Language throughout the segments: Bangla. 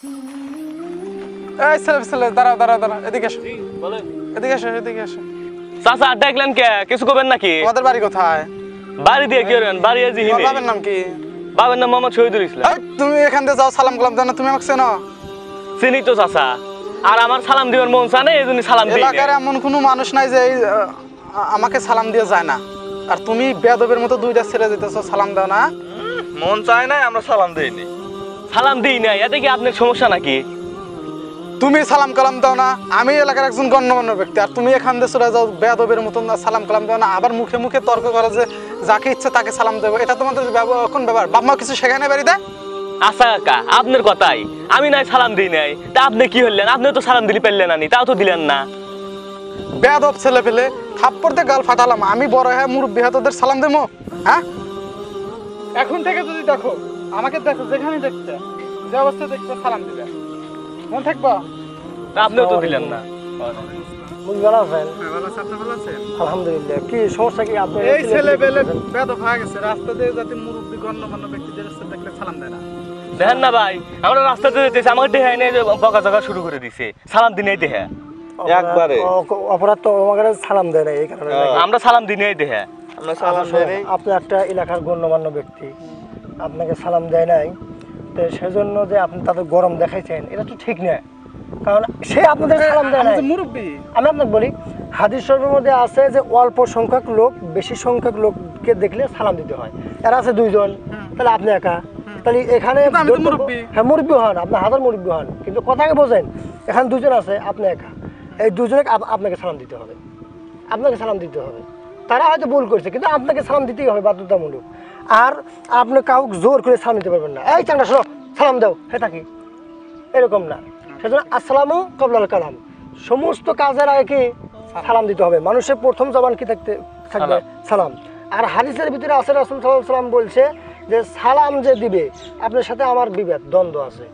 এই ছেলে দাঁড়াও এদিকে এসো। বলেন। এদিকে এসো। চাচা দেখলেন কে? কিছু করবেন নাকি? তোমাদের বাড়ি কোথায়? বাড়ি দিয়ে কি করবেন? বাড়ি আছে হিনে। বাবার নাম কি? বাবার নাম মোহাম্মদ শহীদুল ইসলাম। তুমি এখান দিয়ে যাও, সালাম কালাম দাও না, তুমি আমাকে চেনো? চিনি তো চাচা, আর আমার সালাম দিবার মন চায় না, এই জন্য সালাম দিই। এলাকার এমন কোনো মানুষ নাই যে আমাকে সালাম দিয়ে যায় না, আর তুমি বেয়াদবের মতো দুইটা ছেড়ে দিতেছো, সালাম দাও না। মন চায় না, আমরা সালাম দেইনি। সালাম দিই না, এতে কি আপনার সমস্যা নাকি? তুমি সালাম কালাম দাও না, আমি এলাকার একজন গণ্যমান্য ব্যক্তি, আর তুমি এখান দিয়ে চলে যাও বেয়াদবের মতন সালাম কালাম দাও না, আবার মুখে মুখে তর্ক করে যে যাকে ইচ্ছে তাকে সালাম দেবো। এটা তোমাদের কোন ব্যাপার? বাবা কিছু শেখায় না বাড়িতে? আচ্ছা কাকা, আপনার কথাই আমি নাই সালাম দিই নাই, তা আপনি কি হলেন? আপনি তো সালাম দিলি পারলেন না, তাও তো দিলেন না। বেয়াদব ছেলে পেলে থাপ্পড় দিয়ে গাল ফাটালাম, আমি বড় হয়ে মুরব্বি হয়ে তোদের সালাম দেবো? হ্যাঁ, এখন থেকে যদি দেখো, আমাকে দেখো যেখানে দেখতে, যে অবস্থা দেখতে, সালাম দিবে, মন থাকবা। তা আপনিও তো দিলেন না। ভালো আছেন? হ্যাঁ, ভালো আছি, আপনি ভালো আছেন? আলহামদুলিল্লাহ। কি সমস্যা কি আপনার? এই ছেলে পেলে বেয়াদব হয়ে গেছে, রাস্তা দিয়ে যাতে মুরব্বি গণ্যমান্য ব্যক্তিদের দেখলে সালাম দেয় না। দেখেন না ভাই, আমরা রাস্তাতে যেতেছি, আমার দেহে এনে বকা শুরু করে দিছে, সালাম দিনেই দেহে। একবারে অপরাধ তো আমাকে সালাম দেয় না, এই কারণে আমরা সালাম দিনেই দেহে। আমরা সালাম দেই। আপনি একটা এলাকার গণ্যমান্য ব্যক্তি, আপনাকে সালাম দেয় নাই, তো সেজন্য যে আপনি তাদের গরম দেখাইছেন, এটা তো ঠিক নয়। কারণ সে আপনাদের সালাম দেয় না। মুরব্বি, আমি আপনাকে বলি, হাদিস শরীফের মধ্যে আছে যে অল্প সংখ্যক লোক বেশি সংখ্যক লোককে দেখলে সালাম দিতে হয়। এরা আছে দুইজন, তাহলে আপনি একা, তাহলে এখানে হ্যাঁ মুরব্বি হন, আপনি হাজার মুরব্বি হন, কিন্তু কথাকে বোঝেন, এখানে দুজন আছে, আপনি একা, এই দুজনে আপনাকে সালাম দিতে হবে, আপনাকে সালাম দিতে হবে। তারা হয়তো ভুল করছে, কিন্তু আপনাকে সালাম দিতেই হবে বাধ্যতামূলক। আর আপনি কাউকে জোর করে সালাম দিতে পারবেন না, এই চাংটা শোনো সালাম দাও হে থাকি, এরকম না। সেজন্য আসসালামু কাবলাল কালাম, সমস্ত কাজের আগে কি সালাম দিতে হবে। মানুষের প্রথম জবান কি থাকবে? সালাম। আর হাদিসের ভিতরে আছে রাসূল সাল্লাল্লাহু আলাইহি ওয়াসাল্লাম বলছে যে সালাম যে দিবে, আপনার সাথে আমার বিভেদ দ্বন্দ্ব আছে,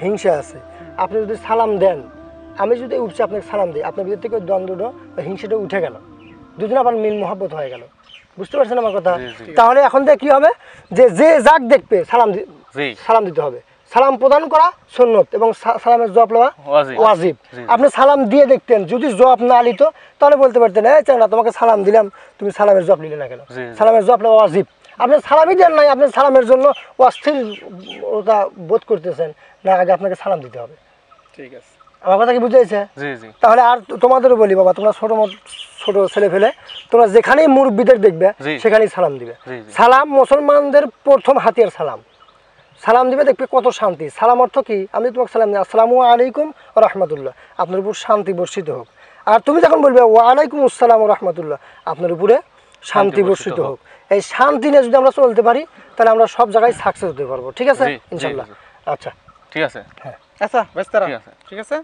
হিংসা আছে, আপনি যদি সালাম দেন, আমি যদি উঠছি আপনাকে সালাম দিই, আপনার ভিতর থেকে দ্বন্দ্বটা বা হিংসাটা উঠে গেল, দুজন আবার মিল মহব্বত হয়ে গেল। বুঝতে পারছেন আমার কথা? তাহলে এখন থেকে কি হবে, যে যাক দেখবে সালাম দিতে হবে। সালাম প্রদান করা সুন্নত এবং সালামের জবাব লওয়া ওয়াজিব। আপনি সালাম দিয়ে দেখতেন, যদি জবাব না নিত তাহলে বলতে পারতেন, এই চাংড়া তোমাকে সালাম দিলাম, তুমি সালামের জবাব নিলে না কেন? সালামের জবাব লওয়া ওয়াজিব। আপনি সালামই দেন নাই, আপনি সালামের জন্য অস্থিরতা বোধ করতেছেন না, আগে আপনাকে সালাম দিতে হবে। ঠিক আছে, আমার কথা কি বুঝেছে? তাহলে আর তোমাদেরও বলি, বাবা তোমরা ছোট ছেলে ফেলে, তোমরা যেখানেই মুরব্বিদের দেখবে সেখানেই সালাম দিবে। সালাম মুসলমানদের প্রথম হাতিয়ার। সালাম দিবে, দেখবে কত শান্তি। সালাম অর্থ কি? আমি তোমাকে সালাম দিই, আসসালামু আলাইকুম ওয়া রাহমাতুল্লাহ, আপনার উপর শান্তি বর্ষিত হোক। আর তুমি যখন বলবে ওয়া আলাইকুম আসসালাম ওয়া রাহমাতুল্লাহ, আপনার উপরে শান্তি বর্ষিত হোক। এই শান্তি নিয়ে যদি আমরা চলতে পারি, তাহলে আমরা সব জায়গায় সাকসেস হতে পারবো। ঠিক আছে ইনশাআল্লাহ? আচ্ছা ঠিক আছে, হ্যাঁ আচ্ছা বেশ, ঠিক আছে।